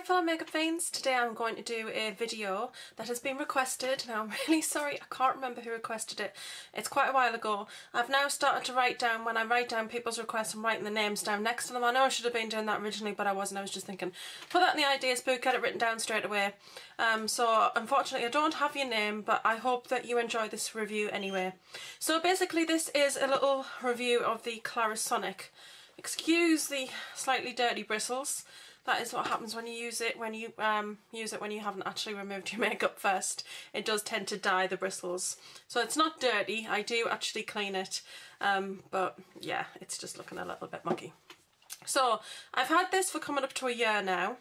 fellow makeup fiends, today I'm going to do a video that has been requested. Now I'm really sorry, I can't remember who requested it. It's quite a while ago. I've now started to write down, when I write down people's requests, I'm writing the names down next to them. I know I should have been doing that originally, but I wasn't. I was just thinking, put that in the ideas book, get it written down straight away. So unfortunately I don't have your name, but I hope that you enjoy this review anyway. So basically this is a little review of the Clarisonic. Excuse the slightly dirty bristles. That is what happens when you use it when you haven't actually removed your makeup first. It does tend to dye the bristles. So it's not dirty, I do actually clean it, but yeah, it's just looking a little bit mucky. So I've had this for coming up to a year now,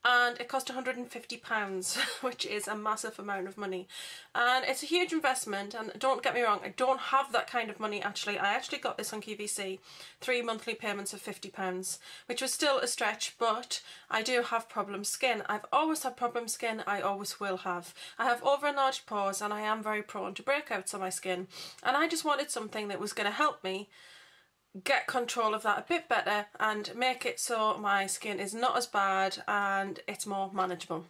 and it cost £150, which is a massive amount of money, and it's a huge investment. And don't get me wrong, I don't have that kind of money actually. I actually got this on QVC, 3 monthly payments of £50, which was still a stretch, but I do have problem skin. I've always had problem skin, I always will have. I have over enlarged pores and I am very prone to breakouts on my skin, and I just wanted something that was going to help me get control of that a bit better and make it so my skin is not as bad and it's more manageable.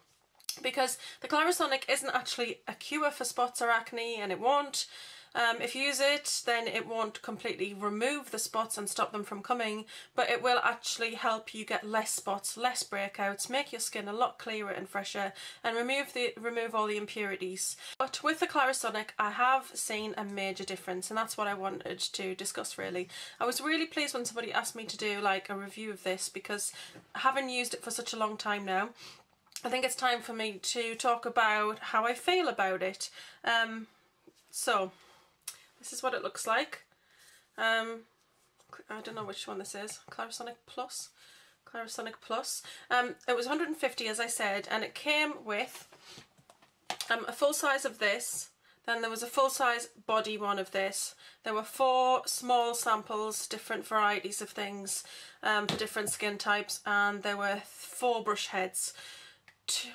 Because the Clarisonic isn't actually a cure for spots or acne, and it won't. If you use it, then it won't completely remove the spots and stop them from coming, but it will actually help you get less spots, less breakouts, make your skin a lot clearer and fresher, and remove all the impurities. But with the Clarisonic, I have seen a major difference, and that's what I wanted to discuss really. I was really pleased when somebody asked me to do like a review of this, because having used it for such a long time now, I think it's time for me to talk about how I feel about it. So this is what it looks like. I don't know which one this is. Clarisonic Plus. Clarisonic Plus. It was 150, as I said, and it came with a full size of this. Then there was a full size body one of this. There were 4 small samples, different varieties of things for different skin types, and there were 4 brush heads.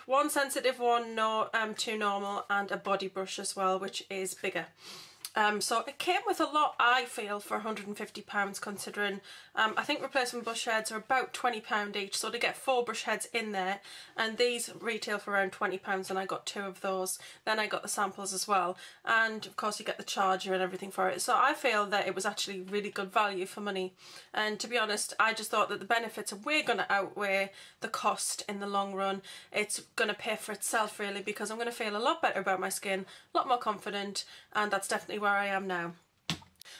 1 sensitive, 1 2 normal, and a body brush as well, which is bigger. So it came with a lot, I feel, for £150, considering I think replacement brush heads are about £20 each, so to get 4 brush heads in there, and these retail for around £20, and I got 2 of those. Then I got the samples as well, and of course you get the charger and everything for it. So I feel that it was actually really good value for money, and to be honest, I just thought that the benefits are way going to outweigh the cost in the long run. It's going to pay for itself really, because I'm going to feel a lot better about my skin, a lot more confident, and that's definitely where I am now.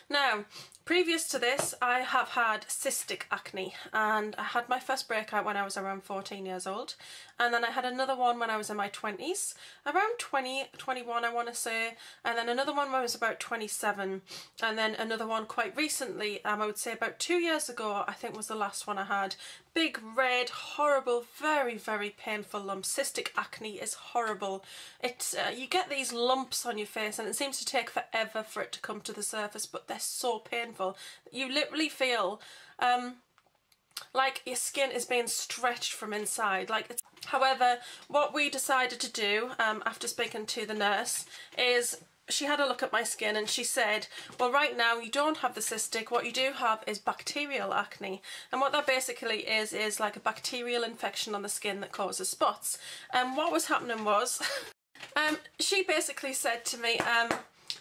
Now, previous to this, I have had cystic acne, and I had my first breakout when I was around 14 years old, and then I had another one when I was in my 20s, around 21 I want to say, and then another one when I was about 27, and then another one quite recently, I would say about 2 years ago, I think was the last one I had. Big, red, horrible, very, very painful lumps. Cystic acne is horrible. It's you get these lumps on your face, and it seems to take forever for it to come to the surface, but they're so painful. You literally feel like your skin is being stretched from inside. However, what we decided to do after speaking to the nurse is, she had a look at my skin and she said, well, right now you don't have the cystic, what you do have is bacterial acne, and what that basically is like a bacterial infection on the skin that causes spots. And what was happening was she basically said to me,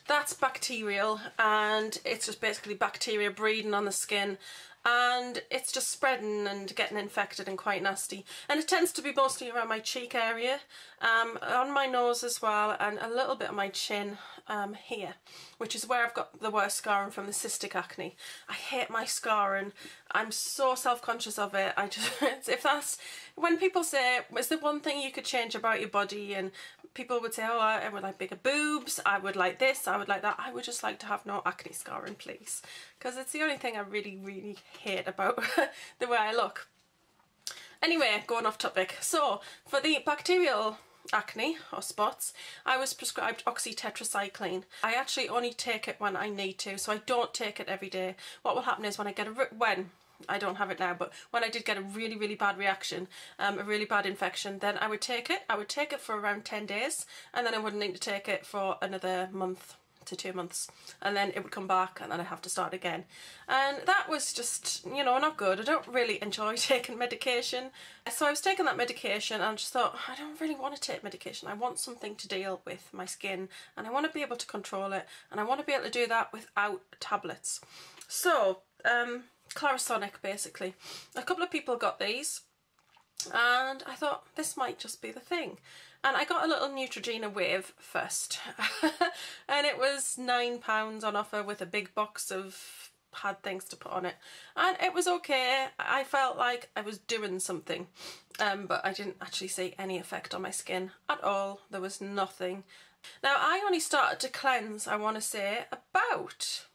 that's bacterial, and it's just basically bacteria breeding on the skin, and it's just spreading and getting infected and quite nasty. And it tends to be mostly around my cheek area, on my nose as well, and a little bit on my chin here, which is where I've got the worst scarring from the cystic acne. I hate my scarring. I'm so self-conscious of it. If that's, when people say, is there one thing you could change about your body, and people would say, oh, I would like bigger boobs, I would like this, I would like that. I would just like to have no acne scarring, please, because it's the only thing I really, really hate about the way I look. Anyway, going off topic. So for the bacterial acne or spots, I was prescribed oxytetracycline. I actually only take it when I need to, so I don't take it every day. What will happen is when I get I don't have it now, but when I did get a really, really bad reaction, a really bad infection, then I would take it. I would take it for around 10 days, and then I wouldn't need to take it for another month to 2 months, and then it would come back and then I'd have to start again, and that was just, you know, not good. I don't really enjoy taking medication, so I was taking that medication and I just thought, I don't really want to take medication. I want something to deal with my skin and I want to be able to control it, and I want to be able to do that without tablets. So Clarisonic, basically. A couple of people got these and I thought this might just be the thing. And I got a little Neutrogena Wave first and it was £9 on offer with a big box of had things to put on it, and it was okay. I felt like I was doing something, but I didn't actually see any effect on my skin at all. There was nothing. Now I only started to cleanse, I want to say, about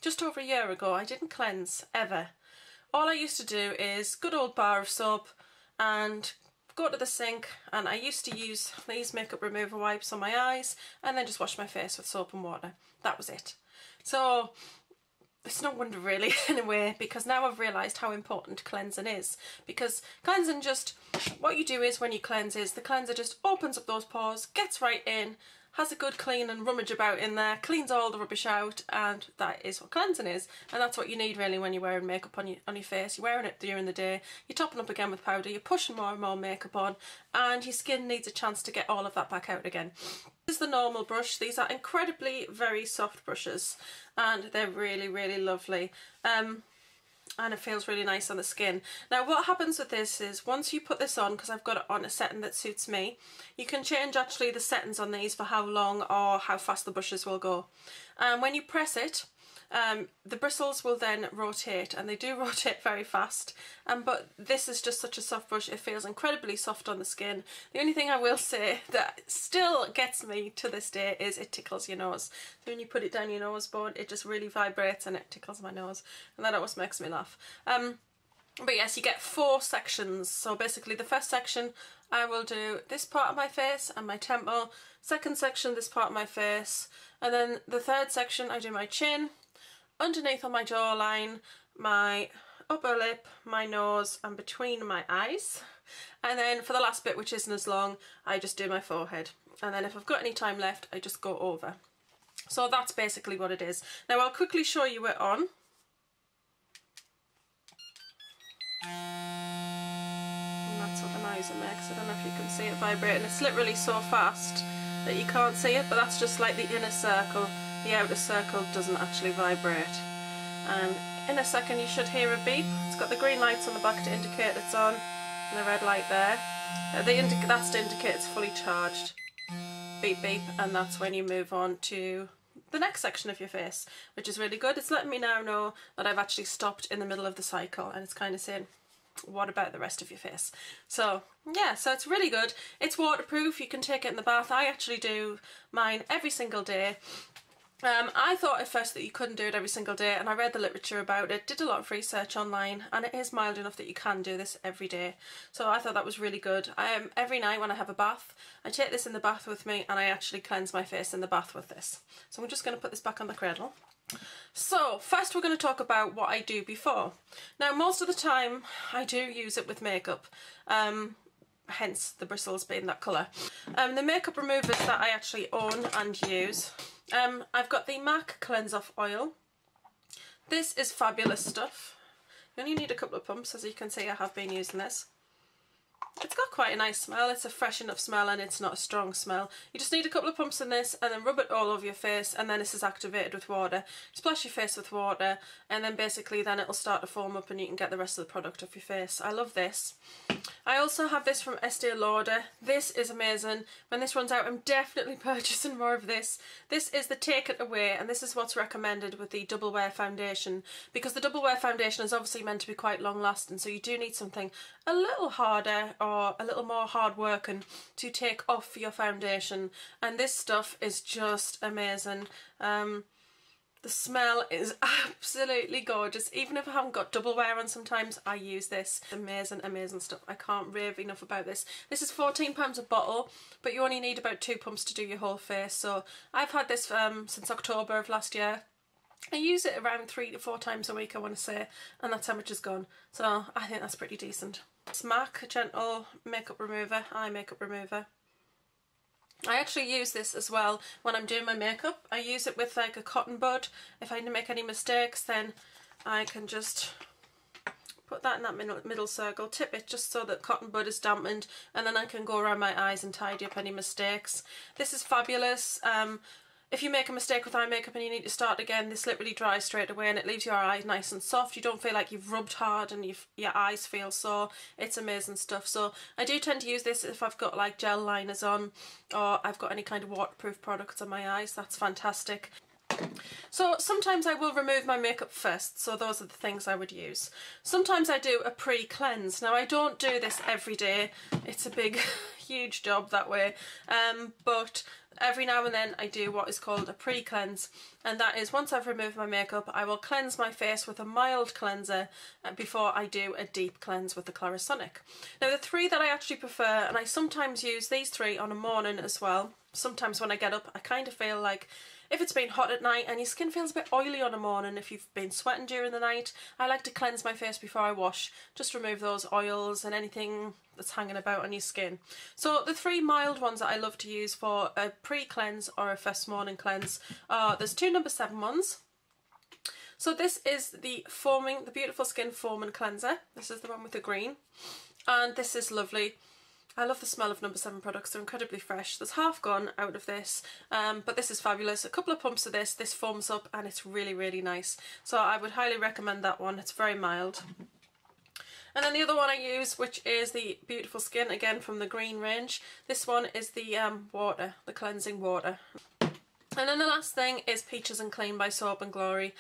just over a year ago. I didn't cleanse ever. All I used to do is good old bar of soap and go to the sink, and I used to use these makeup remover wipes on my eyes and then just wash my face with soap and water. That was it. So it's no wonder really in a way, because now I've realised how important cleansing is, because cleansing, just what you do is when you cleanse is the cleanser just opens up those pores, gets right in, has a good clean and rummage about in there, cleans all the rubbish out, and that is what cleansing is. And that's what you need really when you're wearing makeup on your face. You're wearing it during the day, you're topping up again with powder, you're pushing more and more makeup on, and your skin needs a chance to get all of that back out again. This is the normal brush. These are incredibly very soft brushes and they're really, really lovely. And it feels really nice on the skin. Now what happens with this is once you put this on, because I've got it on a setting that suits me, you can change actually the settings on these for how long or how fast the brushes will go. And when you press it, the bristles will then rotate, and they do rotate very fast, but this is just such a soft brush, it feels incredibly soft on the skin. The only thing I will say that still gets me to this day is it tickles your nose. So when you put it down your nose bone, it just really vibrates and it tickles my nose, and that always makes me laugh. But yes, you get 4 sections. So basically the first section I will do this part of my face and my temple, second section this part of my face, and then the third section I do my chin, underneath on my jawline, my upper lip, my nose, and between my eyes. And then for the last bit, which isn't as long, I just do my forehead. And then if I've got any time left, I just go over. So that's basically what it is. Now I'll quickly show you it on. And that's what the noise it makes. I don't know if you can see it vibrating. It's literally so fast that you can't see it, but that's just like the inner circle. The outer circle doesn't actually vibrate. And in a second you should hear a beep. It's got the green lights on the back to indicate it's on, and the red light there. That's to indicate it's fully charged. Beep beep, and that's when you move on to the next section of your face, which is really good. It's letting me now know that I've actually stopped in the middle of the cycle, and it's kind of saying, what about the rest of your face? So yeah, so it's really good. It's waterproof, you can take it in the bath. I actually do mine every single day. I thought at first that you couldn't do it every single day, and I read the literature about it, did a lot of research online, and it is mild enough that you can do this every day. So I thought that was really good. Every night when I have a bath, I take this in the bath with me, and I actually cleanse my face in the bath with this. So I'm just going to put this back on the cradle. So first we're going to talk about what I do before. Now most of the time I do use it with makeup, hence the bristles being that colour. The makeup removers that I actually own and use, I've got the MAC Cleanse Off Oil. This is fabulous stuff. You only need a couple of pumps, as you can see I have been using this. It's got quite a nice smell, it's a fresh enough smell and it's not a strong smell. You just need a couple of pumps in this and then rub it all over your face, and then this is activated with water. Splash your face with water and then basically then it'll start to foam up and you can get the rest of the product off your face. I love this. I also have this from Estee Lauder. This is amazing. When this runs out I'm definitely purchasing more of this. This is the Take It Away, and this is what's recommended with the Double Wear Foundation, because the Double Wear Foundation is obviously meant to be quite long lasting, so you do need something a little harder or a little more hard working to take off your foundation, and this stuff is just amazing. The smell is absolutely gorgeous. Even if I haven't got double wear on sometimes, I use this. Amazing, amazing stuff. I can't rave enough about this. This is £14 a bottle, but you only need about 2 pumps to do your whole face. So I've had this since October of last year. I use it around 3 to 4 times a week, I want to say, and that's how much is gone. So I think that's pretty decent. It's MAC Gentle Makeup Remover, Eye Makeup Remover. I actually use this as well when I'm doing my makeup. I use it with like a cotton bud. If I make any mistakes, then I can just put that in that middle circle, tip it just so that cotton bud is dampened, and then I can go around my eyes and tidy up any mistakes. This is fabulous. If you make a mistake with eye makeup and you need to start again, this literally dries straight away and it leaves your eye nice and soft. You don't feel like you've rubbed hard and your eyes feel sore. It's amazing stuff. So I do tend to use this if I've got like gel liners on, or I've got any kind of waterproof products on my eyes. That's fantastic. So sometimes I will remove my makeup first, so those are the things I would use. Sometimes I do a pre-cleanse. Now I don't do this every day, it's a big huge job that way, but every now and then I do what is called a pre-cleanse, and that is once I've removed my makeup I will cleanse my face with a mild cleanser before I do a deep cleanse with the Clarisonic. Now the three that I actually prefer, and I sometimes use these three on a morning as well. Sometimes when I get up I kind of feel like if it's been hot at night and your skin feels a bit oily on a morning, if you've been sweating during the night, I like to cleanse my face before I wash. Just remove those oils and anything that's hanging about on your skin. So the three mild ones that I love to use for a pre-cleanse or a first morning cleanse are, there's two No. 7 ones. So this is the Beautiful Skin Foaming Cleanser. This is the one with the green. And this is lovely. I love the smell of No. 7 products, they're incredibly fresh. There's half gone out of this, but this is fabulous. A couple of pumps of this foams up and it's really, really nice. So I would highly recommend that one, it's very mild. And then the other one I use, which is the Beautiful Skin, again from the green range. This one is the water, the cleansing water. And then the last thing is Peaches and Clean by Soap and Glory.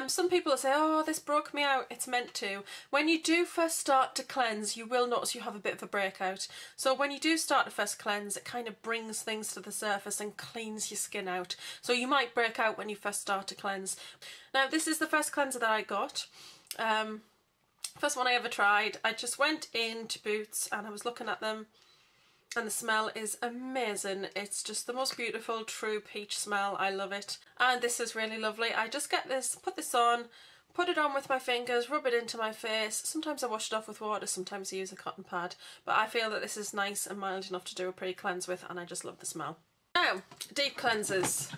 Some people say, oh, this broke me out. It's meant to. When you do first start to cleanse, you will notice you have a bit of a breakout. So when you do start to first cleanse, it kind of brings things to the surface and cleans your skin out. So you might break out when you first start to cleanse. Now, this is the first cleanser that I got. First one I ever tried. I just went into Boots and I was looking at them. And the smell is amazing. It's just the most beautiful true peach smell. I love it. And this is really lovely. I just get this, put this on, put it on with my fingers, rub it into my face. Sometimes I wash it off with water, sometimes I use a cotton pad. But I feel that this is nice and mild enough to do a pre-cleanse with, and I just love the smell. Now, deep cleansers.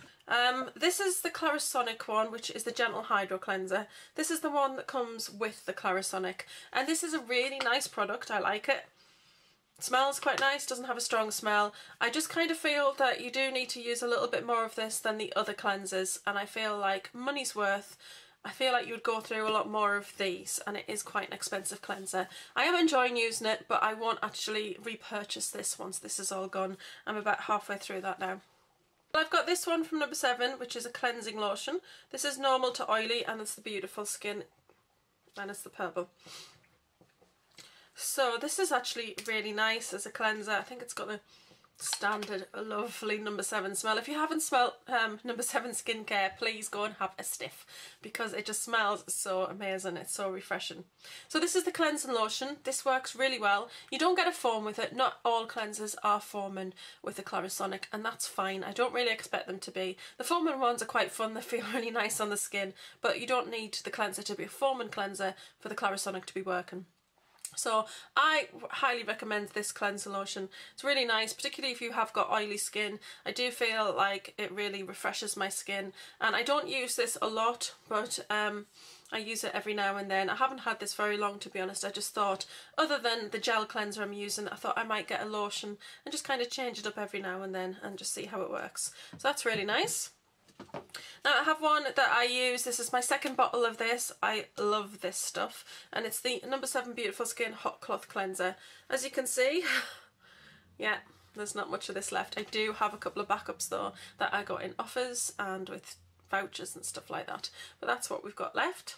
This is the Clarisonic one, which is the Gentle Hydro Cleanser. This is the one that comes with the Clarisonic. And this is a really nice product. I like it. Smells quite nice, doesn't have a strong smell. I just kind of feel that you do need to use a little bit more of this than the other cleansers, and I feel like money's worth. I feel like you would go through a lot more of these, and it is quite an expensive cleanser. I am enjoying using it, but I won't actually repurchase this once this is all gone. I'm about halfway through that now. I've got this one from No. 7, which is a cleansing lotion. This is normal to oily, and it's the Beautiful Skin, and it's the purple. So this is actually really nice as a cleanser. I think it's got a standard lovely No. 7 smell. If you haven't smelled No. 7 skincare, please go and have a sniff, because it just smells so amazing. It's so refreshing. So this is the cleansing lotion. This works really well. You don't get a foam with it. Not all cleansers are foaming with the Clarisonic, and that's fine. I don't really expect them to be. The foaming ones are quite fun. They feel really nice on the skin, but you don't need the cleanser to be a foaming cleanser for the Clarisonic to be working. So I highly recommend this cleanser lotion. It's really nice, particularly if you have got oily skin. I do feel like it really refreshes my skin, and I don't use this a lot, but I use it every now and then. I haven't had this very long, to be honest. I just thought, other than the gel cleanser I'm using, I thought I might get a lotion and just kind of change it up every now and then and just see how it works. So that's really nice. Now I have one that I use. This is my second bottle of this. I love this stuff, and it's the No. 7 Beautiful Skin Hot Cloth Cleanser. As you can see, yeah, there's not much of this left. I do have a couple of backups though that I got in offers and with vouchers and stuff like that, but that's what we've got left.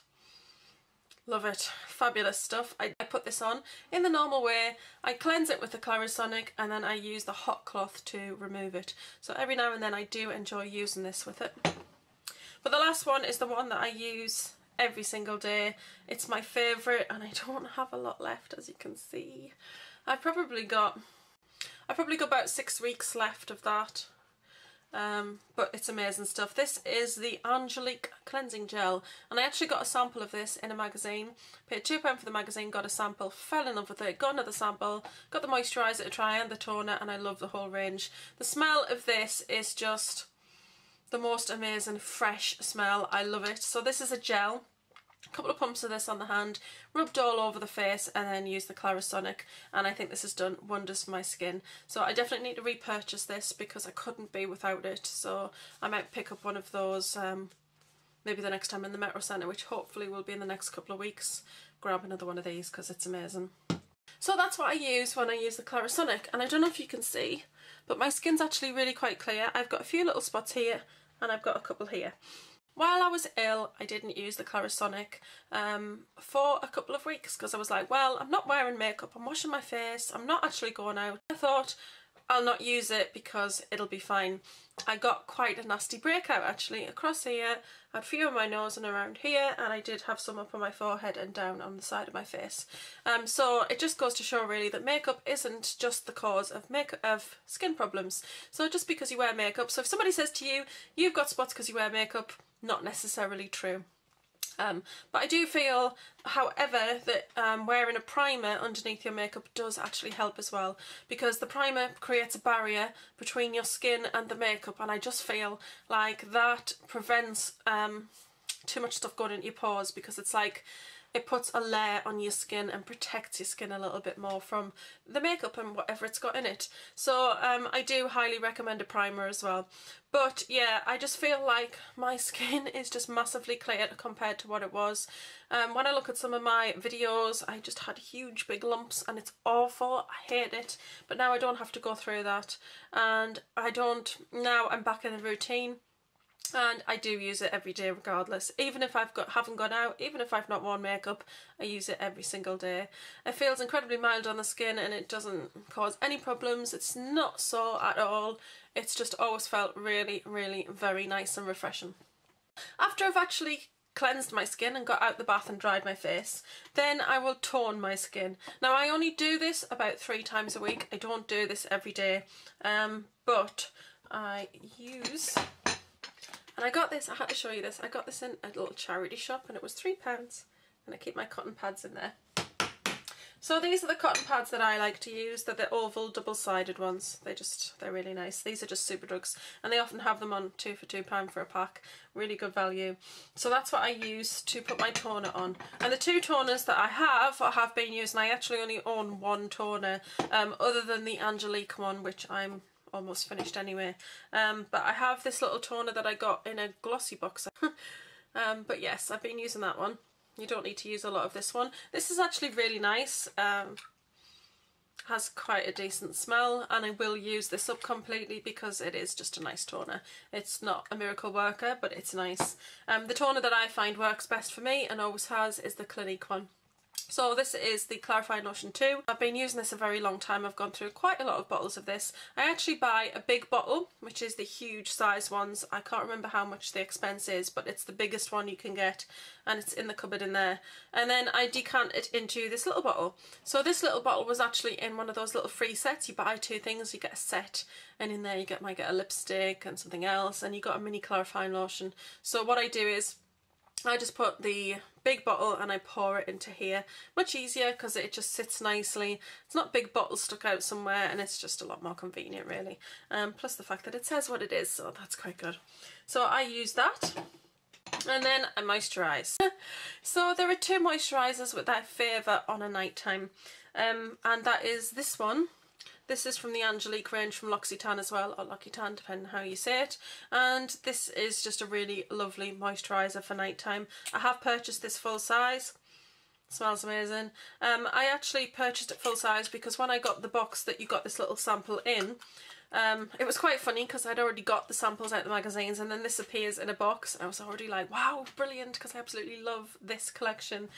Love it. Fabulous stuff. I put this on in the normal way. I cleanse it with the Clarisonic, and then I use the hot cloth to remove it. So every now and then I do enjoy using this with it. But the last one is the one that I use every single day. It's my favourite, and I don't have a lot left, as you can see. I've probably got about 6 weeks left of that. but it's amazing stuff. This is the Angelique Cleansing Gel, and I actually got a sample of this in a magazine. Paid £2 for the magazine, got a sample, fell in love with it, got another sample, got the moisturiser to try and the toner, and I love the whole range. The smell of this is just the most amazing fresh smell. I love it. So this is a gel. A couple of pumps of this on the hand, rubbed all over the face, and then use the Clarisonic, and I think this has done wonders for my skin. So I definitely need to repurchase this because I couldn't be without it, so I might pick up one of those maybe the next time in the Metro Centre, which hopefully will be in the next couple of weeks. Grab another one of these because it's amazing. So that's what I use when I use the Clarisonic, and I don't know if you can see, but my skin's actually really quite clear. I've got a few little spots here and I've got a couple here. While I was ill, I didn't use the Clarisonic for a couple of weeks because I was like, well, I'm not wearing makeup, I'm washing my face, I'm not actually going out. I thought I'll not use it because it'll be fine. I got quite a nasty breakout actually across here. I had a few on my nose and around here, and I did have some up on my forehead and down on the side of my face. So it just goes to show really that makeup isn't just the cause of skin problems. So just because you wear makeup, so if somebody says to you, you've got spots because you wear makeup, not necessarily true. But I do feel, however, that wearing a primer underneath your makeup does actually help as well, because the primer creates a barrier between your skin and the makeup, and I just feel like that prevents too much stuff going into your pores, because it's like it puts a layer on your skin and protects your skin a little bit more from the makeup and whatever it's got in it. So I do highly recommend a primer as well. But yeah, I just feel like my skin is just massively clear compared to what it was. When I look at some of my videos, I just had huge big lumps and it's awful. I hate it. But now I don't have to go through that, and now I'm back in a routine. And I do use it every day regardless. Even if haven't gone out, even if I've not worn makeup, I use it every single day. It feels incredibly mild on the skin and it doesn't cause any problems. It's not sore at all. It's just always felt really, really very nice and refreshing. After I've actually cleansed my skin and got out the bath and dried my face, then I will tone my skin. Now I only do this about 3 times a week. I don't do this every day, but I use... And I got this, I had to show you this, I got this in a little charity shop and it was £3, and I keep my cotton pads in there. So these are the cotton pads that I like to use. They're the oval double-sided ones. They're really nice. These are just Superdrugs, and they often have them on 2 for £2 for a pack. Really good value. So that's what I use to put my toner on. And the 2 toners that I have been using, I actually only own 1 toner, other than the Angelique one, which I'm almost finished anyway, but I have this little toner that I got in a glossy box. But yes, I've been using that one. You don't need to use a lot of this one. This is actually really nice, has quite a decent smell, and I will use this up completely because it is just a nice toner. It's not a miracle worker, but it's nice. The toner that I find works best for me and always has is the Clinique one. So this is the Clarifying Lotion 2. I've been using this a very long time. I've gone through quite a lot of bottles of this. I actually buy a big bottle, which is the huge size ones. I can't remember how much the expense is, but it's the biggest one you can get, and it's in the cupboard in there. And then I decant it into this little bottle. So this little bottle was actually in one of those little free sets. You buy 2 things, you get a set, and in there you might get a lipstick and something else, and you got a mini clarifying lotion. So what I do is I just put the big bottle and I pour it into here. Much easier because it just sits nicely. It's not big bottles stuck out somewhere, and it's just a lot more convenient really. Plus the fact that it says what it is, so that's quite good. So I use that, and then I moisturise. So there are 2 moisturisers that I favour on a night time, and that is this one. This is from the Angelique range from L'Occitane as well, or L'Occitane, depending how you say it. And this is just a really lovely moisturiser for nighttime. I have purchased this full size. Smells amazing. I actually purchased it full size because when I got the box that you got this little sample in, it was quite funny because I'd already got the samples out of the magazines, and then this appears in a box. I was already like, wow, brilliant, because I absolutely love this collection.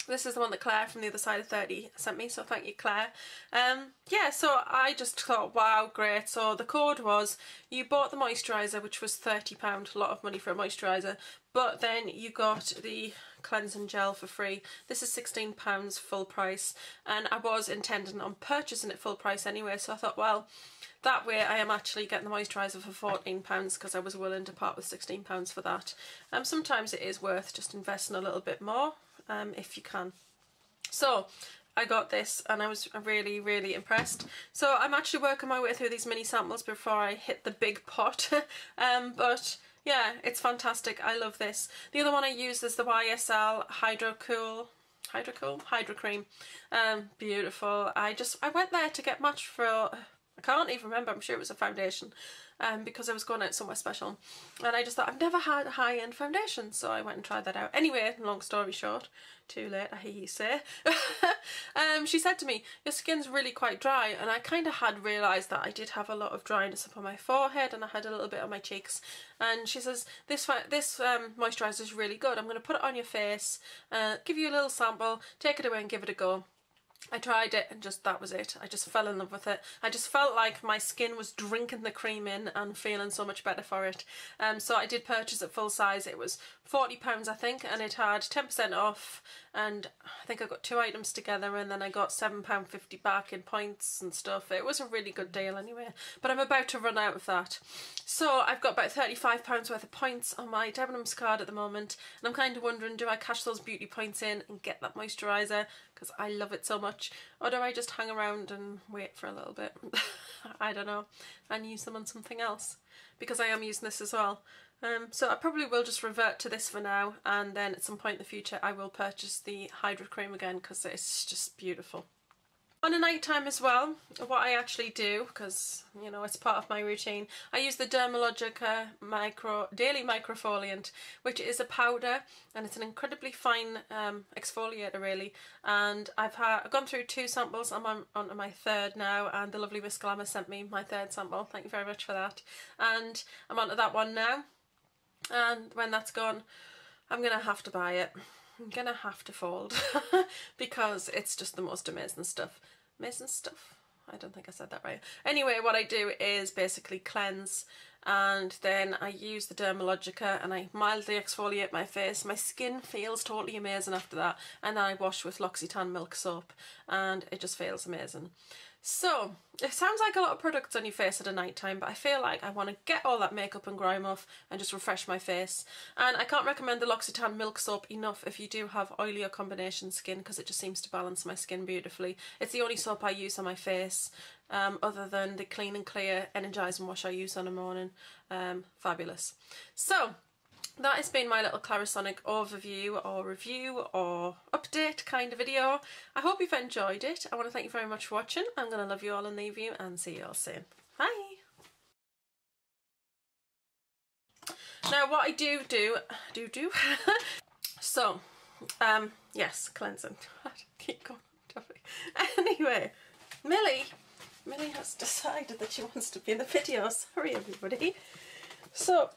This is the one that Claire from the other side of 30 sent me, so thank you, Claire. Yeah, so I just thought, wow, great. So the code was, you bought the moisturiser, which was £30, a lot of money for a moisturiser, but then you got the cleansing gel for free. This is £16 full price, and I was intending on purchasing it full price anyway, so I thought, well, that way I am actually getting the moisturiser for £14 because I was willing to part with £16 for that. Sometimes it is worth just investing a little bit more if you can. So I got this and I was really, really impressed. So I'm actually working my way through these mini samples before I hit the big pot. But yeah, it's fantastic. I love this. The other one I use is the YSL Hydro Cream. Beautiful. I went there to get matched for, I can't even remember, I'm sure it was a foundation. Because I was going out somewhere special, and I just thought, I've never had high-end foundation, so I went and tried that out. Anyway, long story short, too late, I hear you say. She said to me, your skin's really quite dry, and I kind of had realised that I did have a lot of dryness up on my forehead, and I had a little bit on my cheeks, and she says, this moisturiser is really good, I'm going to put it on your face, give you a little sample, take it away and give it a go. I tried it and just that was it. I just fell in love with it. I just felt like my skin was drinking the cream in and feeling so much better for it. So I did purchase it full size. It was £40 I think, and it had 10% off, and I think I got 2 items together, and then I got £7.50 back in points and stuff. It was a really good deal anyway, but I'm about to run out of that. So I've got about £35 worth of points on my Debenhams card at the moment, and I'm kind of wondering, do I cash those beauty points in and get that moisturiser because I love it so much, or do I just hang around and wait for a little bit? I don't know, and use them on something else, because I am using this as well. So I probably will just revert to this for now, and then at some point in the future I will purchase the Hydro Cream again because it's just beautiful. On a night time as well, what I actually do, because you know it's part of my routine, I use the Dermalogica Daily Microfoliant, which is a powder, and it's an incredibly fine exfoliator really. And I've gone through 2 samples. I'm on my 3rd now, and the lovely Miss Glamour sent me my 3rd sample. Thank you very much for that. And I'm onto that one now. And when that's gone, I'm gonna have to buy it. I'm gonna have to fold because it's just the most amazing stuff. Amazing stuff? I don't think I said that right. Anyway, what I do is basically cleanse, and then I use the Dermalogica and I mildly exfoliate my face. My skin feels totally amazing after that, and then I wash with L'Occitane milk soap and it just feels amazing. So, it sounds like a lot of products on your face at a night time, but I feel like I want to get all that makeup and grime off and just refresh my face. And I can't recommend the L'Occitane milk soap enough if you do have oily or combination skin, because it just seems to balance my skin beautifully. It's the only soap I use on my face, other than the Clean and Clear Energising Wash I use on a morning. Fabulous. So, that has been my little Clarisonic overview or review or update kind of video. I hope you've enjoyed it. I want to thank you very much for watching. I'm going to love you all and leave you, and see you all soon. Bye! Now what I do so, yes, cleansing. Keep going. Anyway, Millie has decided that she wants to be in the video. Sorry everybody. So,